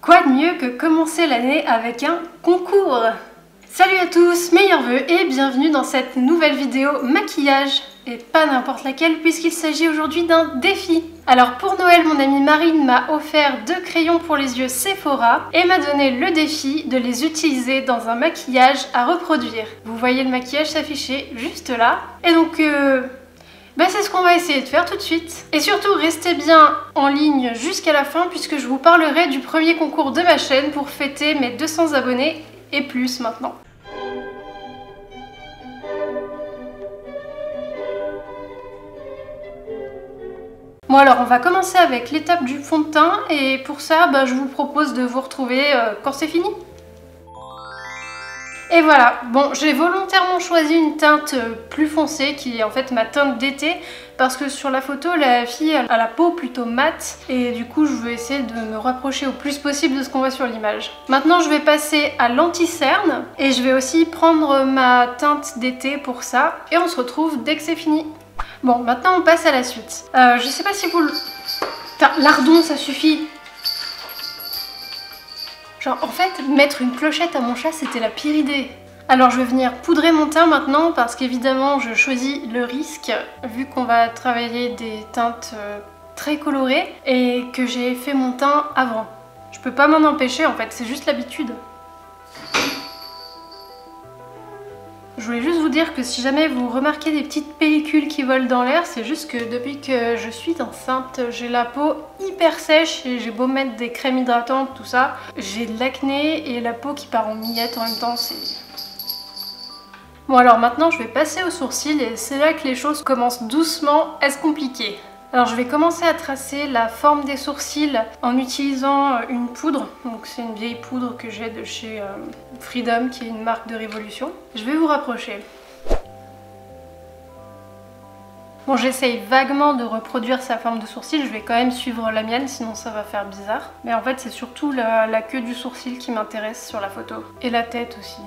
Quoi de mieux que commencer l'année avec un concours? Salut à tous, meilleurs vœux et bienvenue dans cette nouvelle vidéo maquillage. Et pas n'importe laquelle puisqu'il s'agit aujourd'hui d'un défi. Alors pour Noël, mon amie Marine m'a offert 2 crayons pour les yeux Sephora et m'a donné le défi de les utiliser dans un maquillage à reproduire. Vous voyez le maquillage s'afficher juste là. Et donc c'est ce qu'on va essayer de faire tout de suite. Et surtout, restez bien en ligne jusqu'à la fin puisque je vous parlerai du premier concours de ma chaîne pour fêter mes 200 abonnés et plus maintenant. Bon alors, on va commencer avec l'étape du fond de teint et pour ça, je vous propose de vous retrouver quand c'est fini. Et voilà, bon, j'ai volontairement choisi une teinte plus foncée qui est en fait ma teinte d'été parce que sur la photo, la fille a la peau plutôt mate et du coup, je veux essayer de me rapprocher au plus possible de ce qu'on voit sur l'image. Maintenant, je vais passer à l'anti-cerne et je vais aussi prendre ma teinte d'été pour ça et on se retrouve dès que c'est fini. Bon, maintenant on passe à la suite. Je sais pas si vous le... Putain, lardon, ça suffit. Genre, en fait, mettre une clochette à mon chat, c'était la pire idée. Alors je vais venir poudrer mon teint maintenant parce qu'évidemment je choisis le risque vu qu'on va travailler des teintes très colorées et que j'ai fait mon teint avant. Je peux pas m'en empêcher en fait, c'est juste l'habitude. Je voulais juste vous dire que si jamais vous remarquez des petites pellicules qui volent dans l'air, c'est juste que depuis que je suis enceinte, j'ai la peau hyper sèche et j'ai beau mettre des crèmes hydratantes, tout ça, j'ai de l'acné et la peau qui part en miettes en même temps, c'est... Bon alors maintenant je vais passer aux sourcils et c'est là que les choses commencent doucement à se compliquer. Alors je vais commencer à tracer la forme des sourcils en utilisant une poudre. Donc c'est une vieille poudre que j'ai de chez Freedom qui est une marque de Révolution. Je vais vous rapprocher. Bon, j'essaye vaguement de reproduire sa forme de sourcil, je vais quand même suivre la mienne sinon ça va faire bizarre. Mais en fait c'est surtout la queue du sourcil qui m'intéresse sur la photo. Et la tête aussi.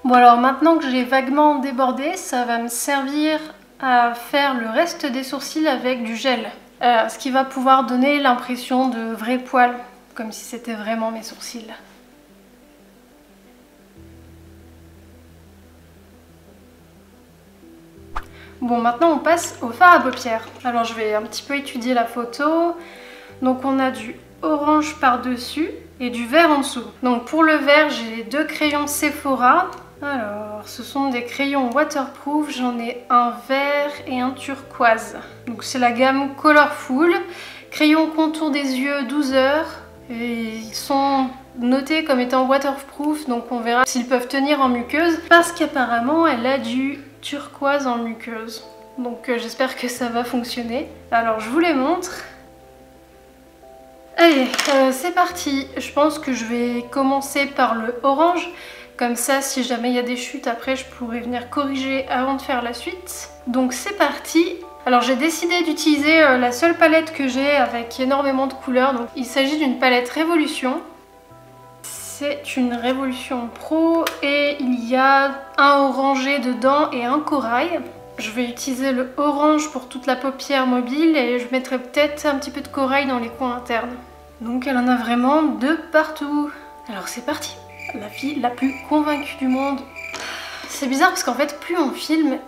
Bon alors maintenant que j'ai vaguement débordé, ça va me servir à faire le reste des sourcils avec du gel. Ce qui va pouvoir donner l'impression de vrais poils, comme si c'était vraiment mes sourcils. Bon, maintenant on passe au fard à paupières. Alors je vais un petit peu étudier la photo. Donc on a du orange par-dessus et du vert en dessous. Donc pour le vert, j'ai les 2 crayons Sephora. Alors, ce sont des crayons waterproof, j'en ai un vert et un turquoise. Donc c'est la gamme Colorful. Crayon contour des yeux 12 heures. Et ils sont notés comme étant waterproof, donc on verra s'ils peuvent tenir en muqueuse. Parce qu'apparemment, elle a du turquoise en muqueuse. Donc j'espère que ça va fonctionner. Alors je vous les montre. Allez, c'est parti. Je pense que je vais commencer par le orange. Comme ça, si jamais il y a des chutes, après je pourrais venir corriger avant de faire la suite. Donc c'est parti. Alors j'ai décidé d'utiliser la seule palette que j'ai avec énormément de couleurs. Donc il s'agit d'une palette Révolution. C'est une Révolution Pro et il y a un orangé dedans et un corail. Je vais utiliser le orange pour toute la paupière mobile et je mettrai peut-être un petit peu de corail dans les coins internes. Donc elle en a vraiment de partout. Alors c'est parti. La fille la plus convaincue du monde. C'est bizarre parce qu'en fait plus on filme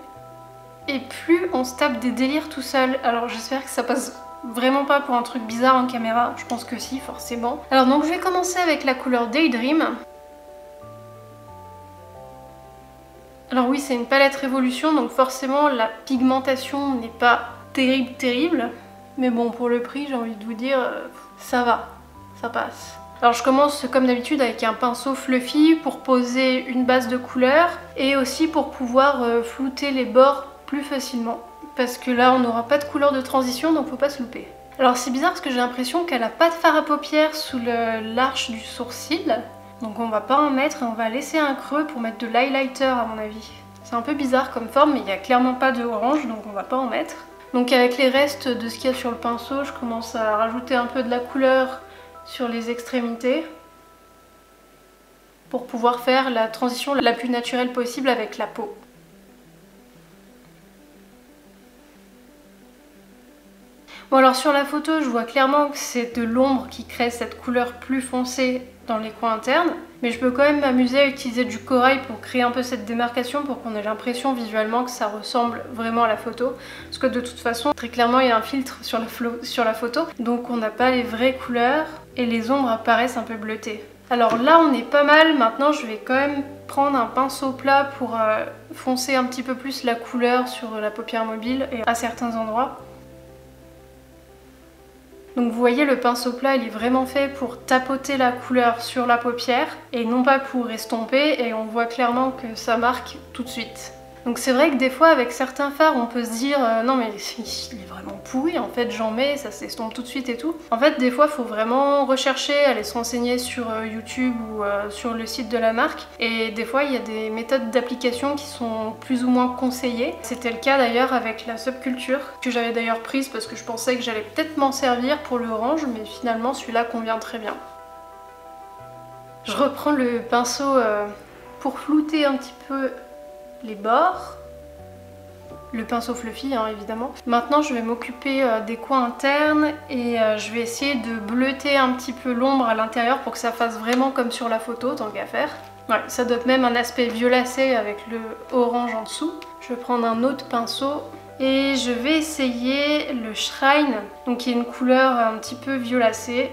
et plus on se tape des délires tout seul. Alors j'espère que ça passe vraiment pas pour un truc bizarre en caméra. Je pense que si, forcément. Alors donc je vais commencer avec la couleur Daydream. Alors oui, c'est une palette Révolution, donc forcément la pigmentation n'est pas terrible. Mais bon, pour le prix, j'ai envie de vous dire, ça va, ça passe. Alors je commence comme d'habitude avec un pinceau fluffy pour poser une base de couleur et aussi pour pouvoir flouter les bords plus facilement. Parce que là on n'aura pas de couleur de transition donc faut pas se louper. Alors c'est bizarre parce que j'ai l'impression qu'elle n'a pas de fard à paupières sous l'arche du sourcil. Donc on va pas en mettre et on va laisser un creux pour mettre de l'highlighter à mon avis. C'est un peu bizarre comme forme mais il n'y a clairement pas de orange donc on va pas en mettre. Donc avec les restes de ce qu'il y a sur le pinceau, je commence à rajouter un peu de la couleur sur les extrémités pour pouvoir faire la transition la plus naturelle possible avec la peau. Bon alors sur la photo, je vois clairement que c'est de l'ombre qui crée cette couleur plus foncée dans les coins internes, mais je peux quand même m'amuser à utiliser du corail pour créer un peu cette démarcation pour qu'on ait l'impression visuellement que ça ressemble vraiment à la photo, parce que de toute façon, très clairement il y a un filtre sur la photo, donc on n'a pas les vraies couleurs et les ombres apparaissent un peu bleutées. Alors là on est pas mal, maintenant je vais quand même prendre un pinceau plat pour foncer un petit peu plus la couleur sur la paupière mobile et à certains endroits. Donc vous voyez, le pinceau plat il est vraiment fait pour tapoter la couleur sur la paupière et non pas pour estomper, et on voit clairement que ça marque tout de suite. Donc c'est vrai que des fois avec certains fards on peut se dire non mais il est vraiment pourri en fait, j'en mets, ça s'estompe tout de suite et tout. En fait des fois il faut vraiment rechercher, aller se renseigner sur YouTube ou sur le site de la marque, et des fois il y a des méthodes d'application qui sont plus ou moins conseillées. C'était le cas d'ailleurs avec la Subculture que j'avais d'ailleurs prise parce que je pensais que j'allais peut-être m'en servir pour le orange, mais finalement celui-là convient très bien. Je reprends le pinceau pour flouter un petit peu les bords, le pinceau fluffy hein, évidemment. Maintenant je vais m'occuper des coins internes et je vais essayer de bleuter un petit peu l'ombre à l'intérieur pour que ça fasse vraiment comme sur la photo, tant qu'à faire. Ouais, ça donne même un aspect violacé avec le orange en dessous. Je vais prendre un autre pinceau et je vais essayer le Shrine, donc qui est une couleur un petit peu violacée.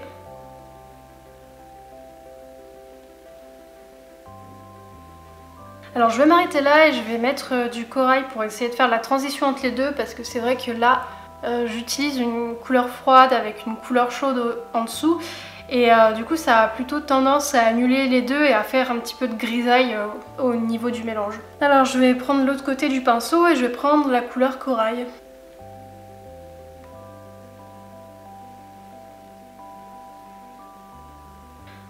Alors je vais m'arrêter là et je vais mettre du corail pour essayer de faire la transition entre les deux, parce que c'est vrai que là j'utilise une couleur froide avec une couleur chaude en dessous, et du coup ça a plutôt tendance à annuler les deux et à faire un petit peu de grisaille au niveau du mélange. Alors je vais prendre l'autre côté du pinceau et je vais prendre la couleur corail.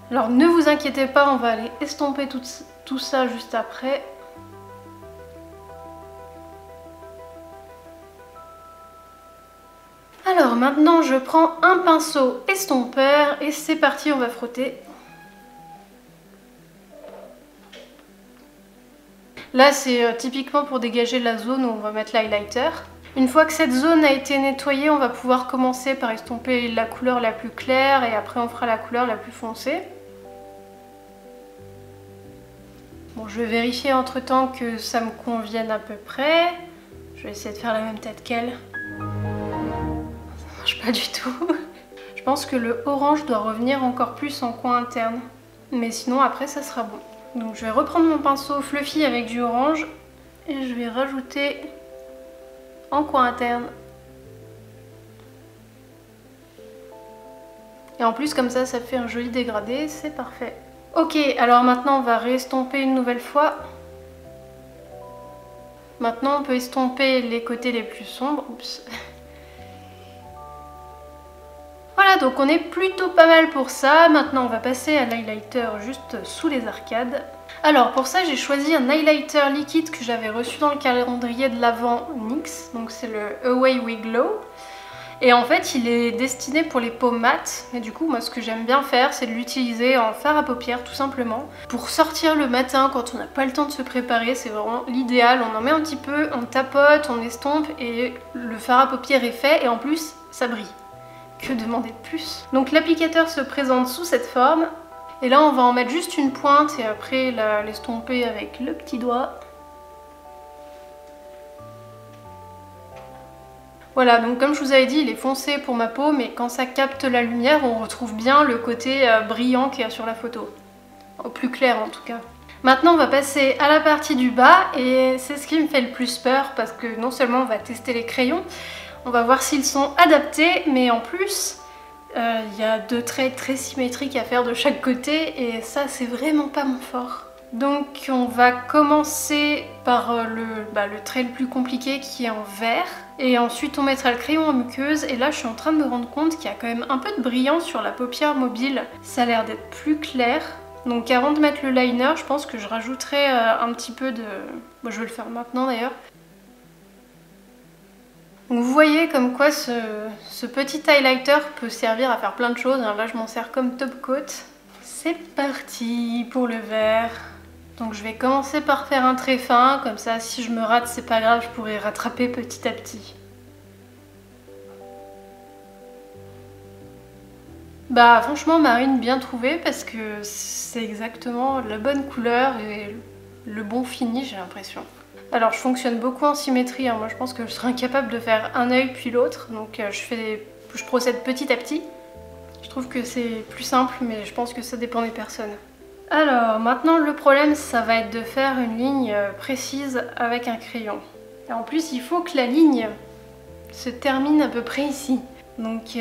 Alors ne vous inquiétez pas, on va aller estomper tout ça juste après. Alors maintenant je prends un pinceau estompeur et c'est parti, on va frotter. Là c'est typiquement pour dégager la zone où on va mettre l'highlighter. Une fois que cette zone a été nettoyée, on va pouvoir commencer par estomper la couleur la plus claire et après on fera la couleur la plus foncée. Bon, je vais vérifier entre temps que ça me convienne à peu près. Je vais essayer de faire la même tête qu'elle. Ça marche pas du tout. Je pense que le orange doit revenir encore plus en coin interne. Mais sinon après ça sera bon. Donc je vais reprendre mon pinceau fluffy avec du orange et je vais rajouter en coin interne. Et en plus comme ça fait un joli dégradé, c'est parfait. Ok, alors maintenant on va réestomper une nouvelle fois. Maintenant on peut estomper les côtés les plus sombres. Oups. Voilà, donc on est plutôt pas mal pour ça. Maintenant on va passer à l'highlighter juste sous les arcades. Alors pour ça j'ai choisi un highlighter liquide que j'avais reçu dans le calendrier de l'Avent NYX. Donc c'est le Away We Glow. Et en fait il est destiné pour les peaux mates, et du coup moi ce que j'aime bien faire c'est de l'utiliser en fard à paupières tout simplement. Pour sortir le matin quand on n'a pas le temps de se préparer, c'est vraiment l'idéal. On en met un petit peu, on tapote, on estompe et le fard à paupières est fait, et en plus ça brille. Que demander de plus? Donc l'applicateur se présente sous cette forme, et là on va en mettre juste une pointe et après l'estomper avec le petit doigt. Voilà, donc comme je vous avais dit, il est foncé pour ma peau, mais quand ça capte la lumière, on retrouve bien le côté brillant qu'il y a sur la photo. Au plus clair en tout cas. Maintenant on va passer à la partie du bas, et c'est ce qui me fait le plus peur, parce que non seulement on va tester les crayons, on va voir s'ils sont adaptés, mais en plus il y a deux traits très symétriques à faire de chaque côté, et ça c'est vraiment pas mon fort. Donc on va commencer par le trait le plus compliqué qui est en vert, et ensuite on mettra le crayon en muqueuse, et là je suis en train de me rendre compte qu'il y a quand même un peu de brillant sur la paupière mobile, ça a l'air d'être plus clair. Donc avant de mettre le liner, je pense que je rajouterai un petit peu de... Bon, je vais le faire maintenant d'ailleurs. Donc vous voyez comme quoi ce petit highlighter peut servir à faire plein de choses. Alors là je m'en sers comme top coat. C'est parti pour le vert. Donc je vais commencer par faire un trait fin, comme ça si je me rate c'est pas grave, je pourrai rattraper petit à petit. Bah franchement marine bien trouvé parce que c'est exactement la bonne couleur et le bon fini, j'ai l'impression. Alors je fonctionne beaucoup en symétrie, hein. Moi je pense que je serais incapable de faire un œil puis l'autre, donc je procède petit à petit. Je trouve que c'est plus simple, mais je pense que ça dépend des personnes. Alors maintenant le problème ça va être de faire une ligne précise avec un crayon. Et en plus il faut que la ligne se termine à peu près ici. Donc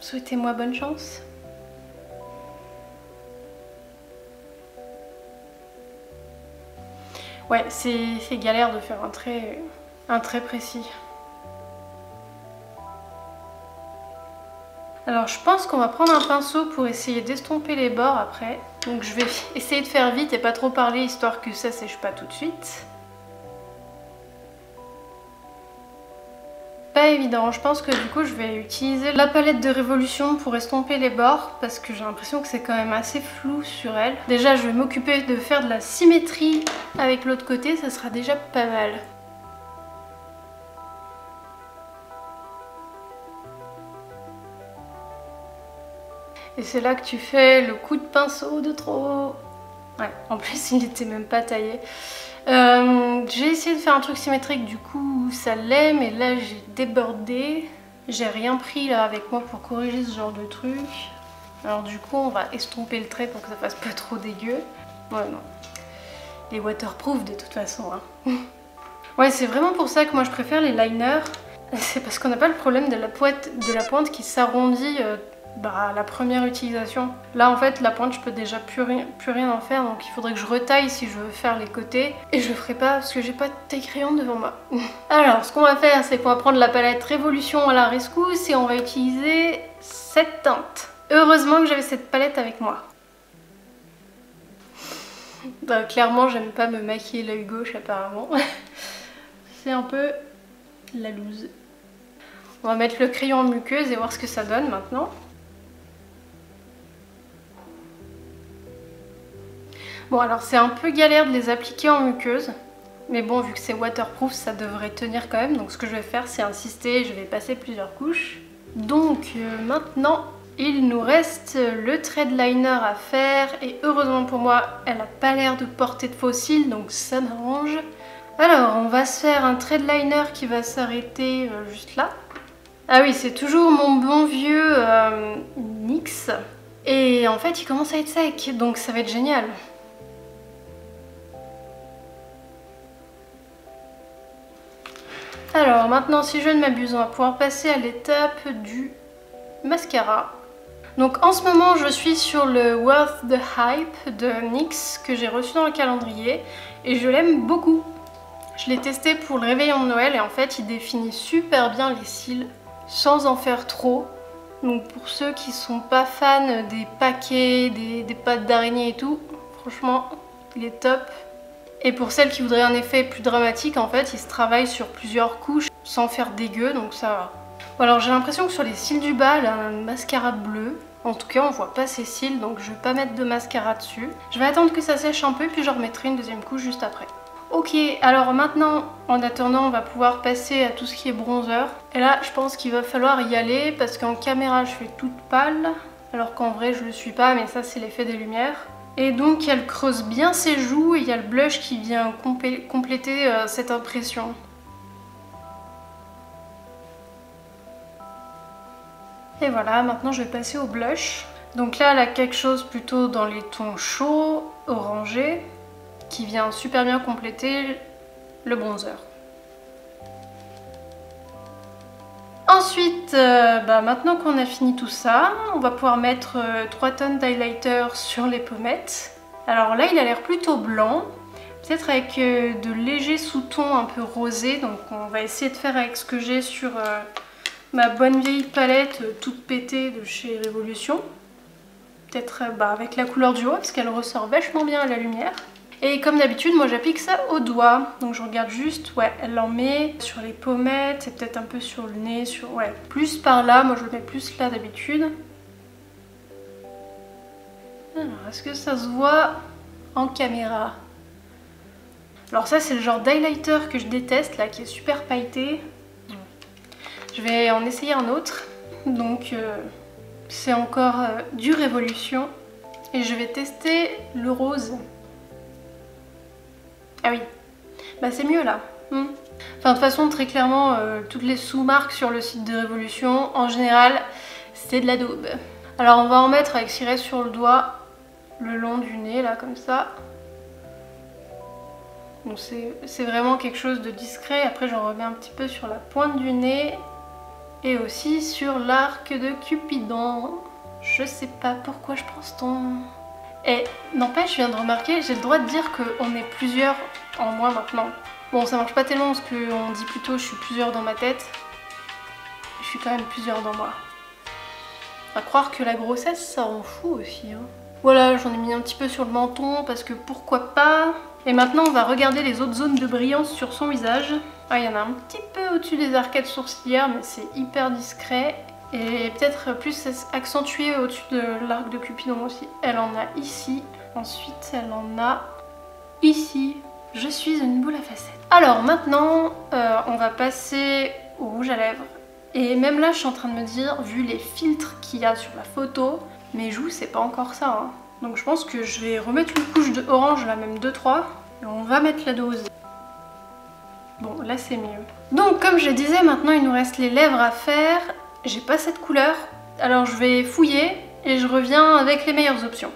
souhaitez-moi bonne chance. Ouais, c'est galère de faire un trait précis. Alors je pense qu'on va prendre un pinceau pour essayer d'estomper les bords après. Donc je vais essayer de faire vite et pas trop parler histoire que ça sèche pas tout de suite. Pas évident, je pense que du coup je vais utiliser la palette de Révolution pour estomper les bords parce que j'ai l'impression que c'est quand même assez flou sur elle. Déjà je vais m'occuper de faire de la symétrie avec l'autre côté, ça sera déjà pas mal. Et c'est là que tu fais le coup de pinceau de trop. Ouais, en plus il n'était même pas taillé. J'ai essayé de faire un truc symétrique, du coup ça l'est, mais là j'ai débordé. J'ai rien pris là avec moi pour corriger ce genre de truc. Alors du coup on va estomper le trait pour que ça fasse pas trop dégueu. Ouais non, les waterproof de toute façon hein. Ouais, c'est vraiment pour ça que moi je préfère les liners. C'est parce qu'on n'a pas le problème de la pointe qui s'arrondit à la première utilisation. Là en fait la pointe je peux déjà plus rien en faire, donc il faudrait que je retaille si je veux faire les côtés. Et je le ferai pas parce que j'ai pas de taille-crayon devant moi. Alors ce qu'on va faire c'est qu'on va prendre la palette Révolution à la rescousse et on va utiliser cette teinte. Heureusement que j'avais cette palette avec moi. Bah, clairement j'aime pas me maquiller l'œil gauche apparemment. C'est un peu la loose. On va mettre le crayon en muqueuse et voir ce que ça donne maintenant. Bon alors c'est un peu galère de les appliquer en muqueuse, mais bon vu que c'est waterproof ça devrait tenir quand même, donc ce que je vais faire c'est insister, je vais passer plusieurs couches. Donc maintenant il nous reste le trait de liner à faire et heureusement pour moi elle n'a pas l'air de porter de fossiles donc ça m'arrange. Alors on va se faire un trait de liner qui va s'arrêter juste là. Ah oui c'est toujours mon bon vieux NYX et en fait il commence à être sec donc ça va être génial. Alors maintenant si je ne m'abuse on va pouvoir passer à l'étape du mascara. Donc en ce moment je suis sur le Worth the Hype de NYX que j'ai reçu dans le calendrier et je l'aime beaucoup. Je l'ai testé pour le réveillon de Noël et en fait il définit super bien les cils sans en faire trop. Donc pour ceux qui sont pas fans des paquets, des pattes d'araignée et tout, franchement il est top. Et pour celles qui voudraient un effet plus dramatique, en fait, il se travaille sur plusieurs couches sans faire dégueu, donc ça va. Bon, alors j'ai l'impression que sur les cils du bas, elle a un mascara bleu. En tout cas, on voit pas ses cils, donc je vais pas mettre de mascara dessus. Je vais attendre que ça sèche un peu, puis je remettrai une deuxième couche juste après. Ok, alors maintenant, en attendant, on va pouvoir passer à tout ce qui est bronzer. Et là, je pense qu'il va falloir y aller, parce qu'en caméra, je fais toute pâle, alors qu'en vrai, je le suis pas, mais ça, c'est l'effet des lumières. Et donc elle creuse bien ses joues et il y a le blush qui vient compléter cette impression. Et voilà, maintenant je vais passer au blush. Donc là elle a quelque chose plutôt dans les tons chauds, orangés, qui vient super bien compléter le bronzer. Ensuite, maintenant qu'on a fini tout ça, on va pouvoir mettre 3 tonnes d'highlighter sur les pommettes. Alors là, il a l'air plutôt blanc, peut-être avec de légers sous-tons un peu rosés. Donc on va essayer de faire avec ce que j'ai sur ma bonne vieille palette toute pétée de chez Révolution. Peut-être avec la couleur du haut, parce qu'elle ressort vachement bien à la lumière. Et comme d'habitude, moi j'applique ça au doigt. Donc je regarde juste, ouais, elle en met sur les pommettes et peut-être un peu sur le nez, ouais, plus par là. Moi je le mets plus là d'habitude. Alors, est-ce que ça se voit en caméra? Alors ça c'est le genre d'highlighter que je déteste là, qui est super pailleté. Je vais en essayer un autre. Donc c'est encore du Révolution. Et je vais tester le rose. Ah oui, bah c'est mieux là. Enfin, de toute façon, très clairement, toutes les sous-marques sur le site de Révolution, en général, c'est de la daube. Alors on va en mettre avec ciré sur le doigt, le long du nez, là, comme ça. Donc c'est vraiment quelque chose de discret. Après, j'en remets un petit peu sur la pointe du nez et aussi sur l'arc de Cupidon. Je sais pas pourquoi je prends ce ton. Et n'empêche, je viens de remarquer, j'ai le droit de dire qu'on est plusieurs en moi maintenant. Bon, ça marche pas tellement parce qu'on dit plutôt je suis plusieurs dans ma tête. Je suis quand même plusieurs dans moi. À croire que la grossesse, ça rend fou aussi. Hein. Voilà, j'en ai mis un petit peu sur le menton parce que pourquoi pas. Et maintenant, on va regarder les autres zones de brillance sur son visage. Ah, il y en a un petit peu au-dessus des arcades sourcilières, mais c'est hyper discret. Et peut-être plus accentué au-dessus de l'arc de Cupidon aussi. Elle en a ici. Ensuite, elle en a ici. Je suis une boule à facettes. Alors maintenant, on va passer au rouge à lèvres. Et même là, je suis en train de me dire, vu les filtres qu'il y a sur la photo, mes joues, c'est pas encore ça. Hein. Donc je pense que je vais remettre une couche de orange, là même 2-3. Et on va mettre la dose. Bon, là c'est mieux. Donc comme je disais, maintenant il nous reste les lèvres à faire. J'ai pas cette couleur, alors je vais fouiller et je reviens avec les meilleures options.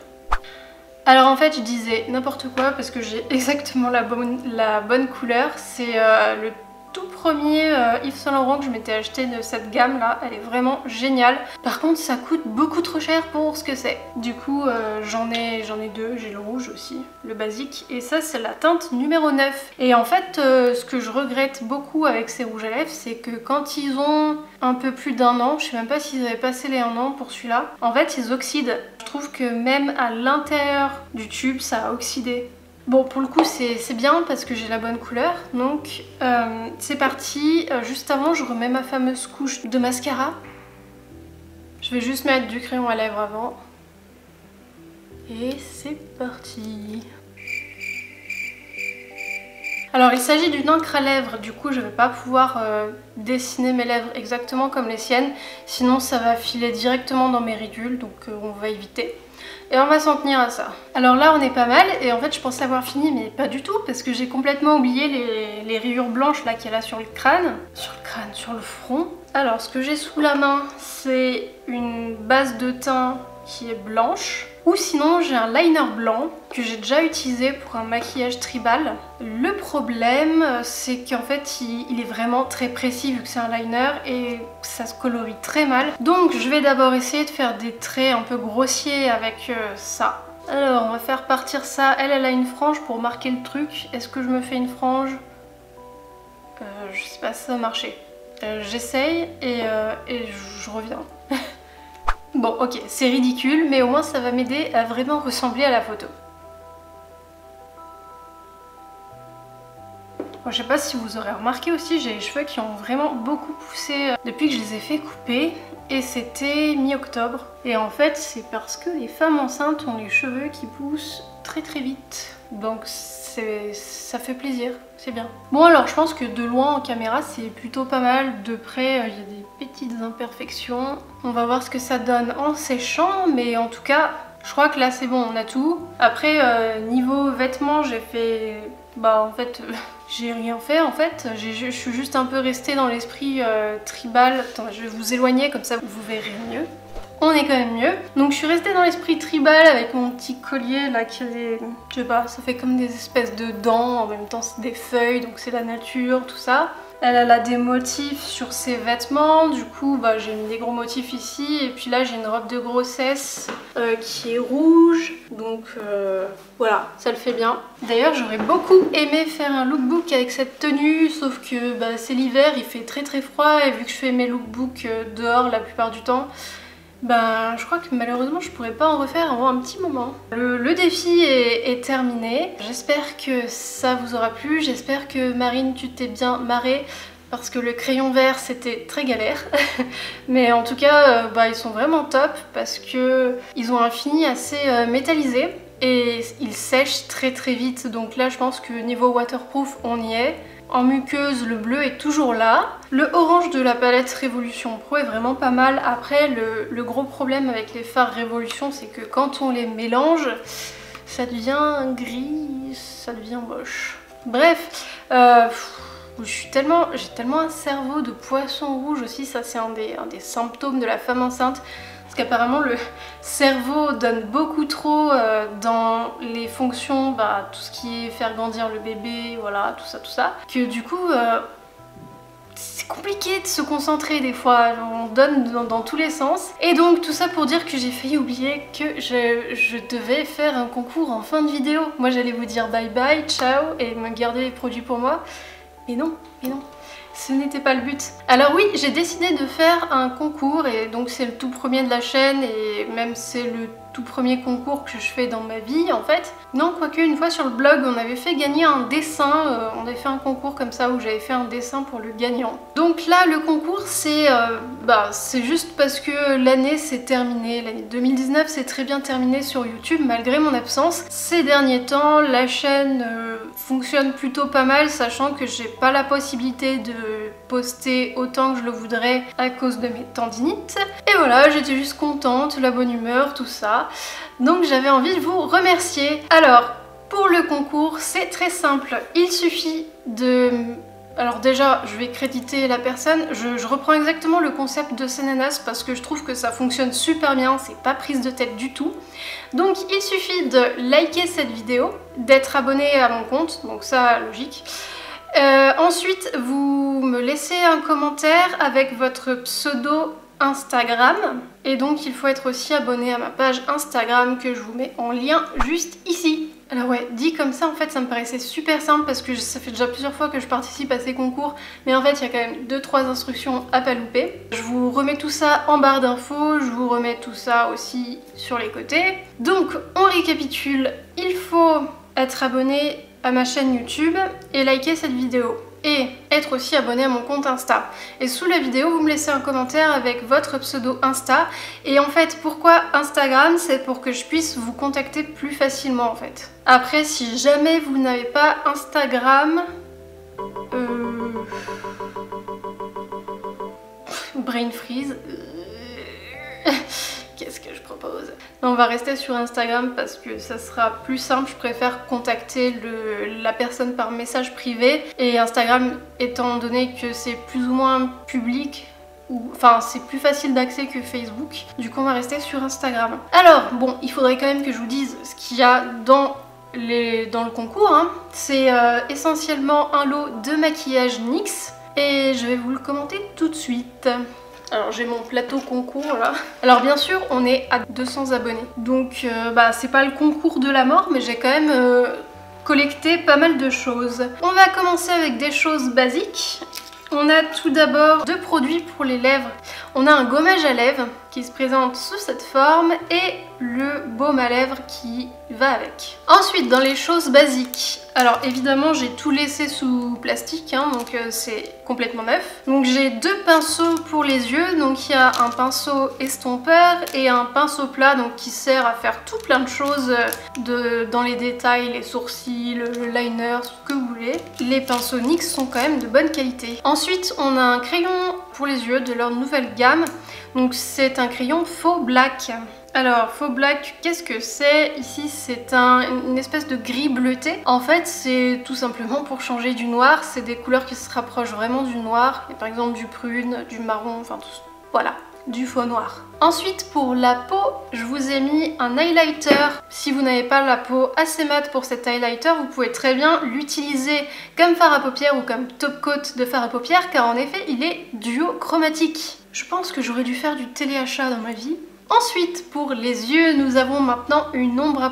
Alors en fait je disais n'importe quoi parce que j'ai exactement la bonne couleur. C'est le tout premier Yves Saint Laurent que je m'étais acheté de cette gamme là, elle est vraiment géniale. Par contre ça coûte beaucoup trop cher pour ce que c'est. Du coup j'en ai deux, j'ai le rouge aussi, le basique. Et ça c'est la teinte numéro 9. Et en fait ce que je regrette beaucoup avec ces rouges à lèvres, c'est que quand ils ont un peu plus d'1 an, je sais même pas s'ils avaient passé les 1 an pour celui-là, en fait ils oxydent. Je trouve que même à l'intérieur du tube ça a oxydé. Bon, pour le coup c'est bien parce que j'ai la bonne couleur, donc c'est parti. Juste avant, je remets ma fameuse couche de mascara. Je vais juste mettre du crayon à lèvres avant. Et c'est parti. Alors il s'agit d'une encre à lèvres, du coup je vais pas pouvoir dessiner mes lèvres exactement comme les siennes, sinon ça va filer directement dans mes ridules, donc on va éviter. Et on va s'en tenir à ça. Alors là on est pas mal et en fait je pensais avoir fini mais pas du tout parce que j'ai complètement oublié les rayures blanches là qu'il y a là sur le crâne. Sur le front. Alors ce que j'ai sous la main c'est une base de teint qui est blanche. Ou sinon j'ai un liner blanc que j'ai déjà utilisé pour un maquillage tribal. Le problème c'est qu'en fait il est vraiment très précis vu que c'est un liner et ça se colorie très mal. Donc je vais d'abord essayer de faire des traits un peu grossiers avec ça. Alors on va faire partir ça. Elle a une frange pour marquer le truc. Est-ce que je me fais une frange? Je sais pas si ça va marcher. J'essaye et je reviens. Bon ok, c'est ridicule, mais au moins ça va m'aider à vraiment ressembler à la photo. Bon, je sais pas si vous aurez remarqué aussi, j'ai les cheveux qui ont vraiment beaucoup poussé depuis que je les ai fait couper. Et c'était mi-octobre. Et en fait, c'est parce que les femmes enceintes ont les cheveux qui poussent très très vite. Donc ça fait plaisir, c'est bien. Bon alors je pense que de loin en caméra c'est plutôt pas mal. De près il y a des petites imperfections. On va voir ce que ça donne en séchant. Mais en tout cas je crois que là c'est bon, on a tout. Après niveau vêtements j'ai fait... Bah en fait j'ai rien fait en fait. Je suis juste un peu restée dans l'esprit tribal. Attends, je vais vous éloigner comme ça vous verrez mieux. On est quand même mieux. Donc je suis restée dans l'esprit tribal avec mon petit collier là qui a des... Je sais pas, ça fait comme des espèces de dents, en même temps c'est des feuilles, donc c'est la nature, tout ça. Elle a des motifs sur ses vêtements, du coup bah, j'ai mis des gros motifs ici. Et puis là j'ai une robe de grossesse qui est rouge, donc voilà, ça le fait bien. D'ailleurs j'aurais beaucoup aimé faire un lookbook avec cette tenue, sauf que bah, c'est l'hiver, il fait très très froid. Et vu que je fais mes lookbooks dehors la plupart du temps, ben, je crois que malheureusement je pourrais pas en refaire avant un petit moment. Le défi est terminé. J'espère que ça vous aura plu. J'espère que Marine tu t'es bien marrée parce que le crayon vert c'était très galère. Mais en tout cas bah, ils sont vraiment top parce que ils ont un fini assez métallisé et ils sèchent très très vite. Donc là je pense que niveau waterproof on y est. en muqueuse, le bleu est toujours là. Le orange de la palette Révolution Pro est vraiment pas mal. Après, le gros problème avec les fards Révolution, c'est que quand on les mélange, ça devient gris, ça devient moche. Bref, j'ai tellement un cerveau de poisson rouge aussi, ça c'est un des symptômes de la femme enceinte. Parce qu'apparemment le cerveau donne beaucoup trop dans les fonctions, tout ce qui est faire grandir le bébé, voilà, tout ça. Que du coup, c'est compliqué de se concentrer des fois, on donne dans tous les sens. Et donc tout ça pour dire que j'ai failli oublier que je devais faire un concours en fin de vidéo. Moi j'allais vous dire bye bye, ciao et me garder les produits pour moi. Mais non, ce n'était pas le but. Alors oui, j'ai décidé de faire un concours et donc c'est le tout premier de la chaîne et même c'est le tout premier concours que je fais dans ma vie en fait. Non, quoique une fois sur le blog on avait fait gagner un dessin, on avait fait un concours comme ça où j'avais fait un dessin pour le gagnant. Donc là le concours c'est juste parce que l'année s'est terminée, l'année 2019 s'est très bien terminée sur YouTube malgré mon absence. Ces derniers temps la chaîne fonctionne plutôt pas mal sachant que j'ai pas la possibilité de poster autant que je le voudrais à cause de mes tendinites. Et voilà, j'étais juste contente, la bonne humeur, tout ça. Donc j'avais envie de vous remercier. Alors, pour le concours, c'est très simple. Il suffit de... Alors déjà, je vais créditer la personne. Je reprends exactement le concept de Senanas parce que je trouve que ça fonctionne super bien, c'est pas prise de tête du tout. Donc il suffit de liker cette vidéo, d'être abonné à mon compte, donc ça, logique. Ensuite, vous me laissez un commentaire avec votre pseudo Instagram. Et donc, il faut être aussi abonné à ma page Instagram que je vous mets en lien juste ici. Alors ouais, dit comme ça, en fait, ça me paraissait super simple parce que ça fait déjà plusieurs fois que je participe à ces concours. Mais en fait, il y a quand même 2-3 instructions à pas louper. Je vous remets tout ça en barre d'infos, je vous remets tout ça aussi sur les côtés. Donc, on récapitule. Il faut être abonné à ma chaîne YouTube et liker cette vidéo et être aussi abonné à mon compte Insta. Et sous la vidéo vous me laissez un commentaire avec votre pseudo Insta et en fait pourquoi Instagram, c'est pour que je puisse vous contacter plus facilement en fait. Après si jamais vous n'avez pas Instagram, brain freeze. Qu'est-ce que je propose? On va rester sur Instagram parce que ça sera plus simple, je préfère contacter la personne par message privé et Instagram étant donné que c'est plus ou moins public, enfin c'est plus facile d'accès que Facebook, du coup on va rester sur Instagram. Alors bon, il faudrait quand même que je vous dise ce qu'il y a dans le concours, hein. C'est essentiellement un lot de maquillage NYX et je vais vous le commenter tout de suite. Alors j'ai mon plateau concours là. Alors bien sûr on est à 200 abonnés. Donc c'est pas le concours de la mort mais j'ai quand même collecté pas mal de choses. On va commencer avec des choses basiques. On a tout d'abord 2 produits pour les lèvres. On a un gommage à lèvres qui se présente sous cette forme et le baume à lèvres qui va avec. Ensuite, dans les choses basiques, alors évidemment j'ai tout laissé sous plastique, hein, donc c'est complètement neuf. Donc j'ai 2 pinceaux pour les yeux, donc il y a un pinceau estompeur et un pinceau plat donc qui sert à faire tout plein de choses dans les détails, les sourcils, le liner, ce que vous voulez. Les pinceaux NYX sont quand même de bonne qualité. Ensuite on a un crayon pour les yeux de leur nouvelle gamme, donc c'est un crayon faux black. Alors faux black, qu'est-ce que c'est? Ici c'est une espèce de gris bleuté. En fait c'est tout simplement pour changer du noir, c'est des couleurs qui se rapprochent vraiment du noir. Et par exemple du prune, du marron, enfin tout, voilà, du faux noir. Ensuite pour la peau, je vous ai mis un highlighter. Si vous n'avez pas la peau assez mate pour cet highlighter, vous pouvez très bien l'utiliser comme fard à paupières ou comme top coat de fard à paupières car en effet il est duo-chromatique. Je pense que j'aurais dû faire du téléachat dans ma vie. Ensuite, pour les yeux, nous avons maintenant une ombre à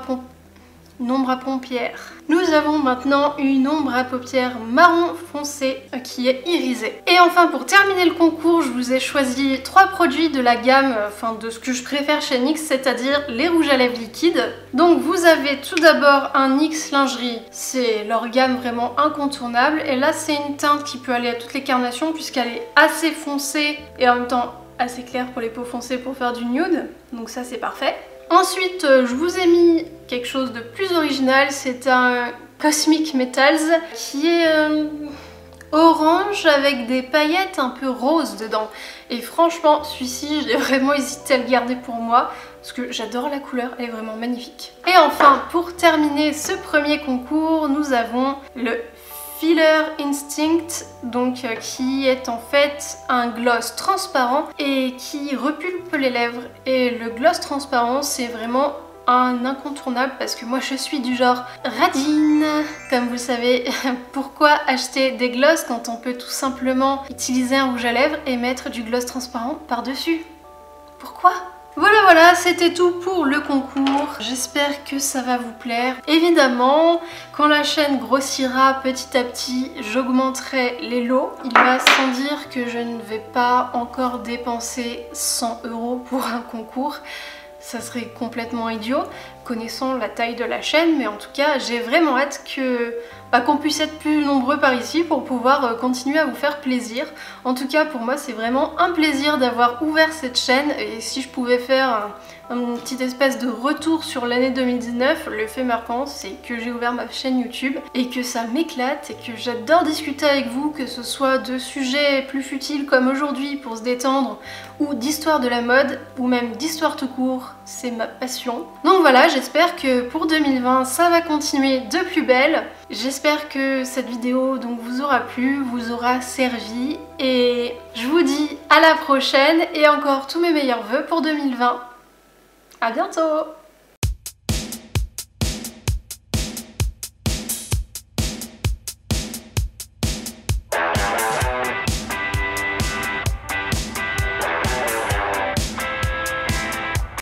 paupières. Nous avons maintenant une ombre à paupières marron foncé qui est irisée. Et enfin, pour terminer le concours, je vous ai choisi 3 produits de la gamme, de ce que je préfère chez NYX, c'est-à-dire les rouges à lèvres liquides. Donc vous avez tout d'abord un NYX lingerie, c'est leur gamme vraiment incontournable. Et là, c'est une teinte qui peut aller à toutes les carnations puisqu'elle est assez foncée et en même temps assez clair pour les peaux foncées pour faire du nude, donc ça c'est parfait. Ensuite je vous ai mis quelque chose de plus original, c'est un Cosmic Metals qui est orange avec des paillettes un peu roses dedans. Et franchement, celui-ci, j'ai vraiment hésité à le garder pour moi parce que j'adore la couleur, elle est vraiment magnifique. Et enfin, pour terminer ce premier concours, nous avons le Filler Instinct, donc qui est en fait un gloss transparent et qui repulpe les lèvres. Et le gloss transparent, c'est vraiment un incontournable parce que moi je suis du genre radine. Comme vous le savez, pourquoi acheter des gloss quand on peut tout simplement utiliser un rouge à lèvres et mettre du gloss transparent par-dessus? Pourquoi? Voilà, c'était tout pour le concours. J'espère que ça va vous plaire. Évidemment, quand la chaîne grossira petit à petit, j'augmenterai les lots. Il va sans dire que je ne vais pas encore dépenser 100 € pour un concours. Ça serait complètement idiot, connaissant la taille de la chaîne, mais en tout cas, j'ai vraiment hâte qu'on puisse être plus nombreux par ici pour pouvoir continuer à vous faire plaisir. En tout cas, pour moi, c'est vraiment un plaisir d'avoir ouvert cette chaîne, et si je pouvais faire un petit espèce de retour sur l'année 2019, le fait marquant, c'est que j'ai ouvert ma chaîne YouTube et que ça m'éclate et que j'adore discuter avec vous, que ce soit de sujets plus futiles comme aujourd'hui pour se détendre, ou d'histoire de la mode, ou même d'histoire tout court, c'est ma passion. Donc voilà, j'espère que pour 2020, ça va continuer de plus belle. J'espère que cette vidéo donc vous aura plu, vous aura servi, et je vous dis à la prochaine et encore tous mes meilleurs vœux pour 2020. À bientôt!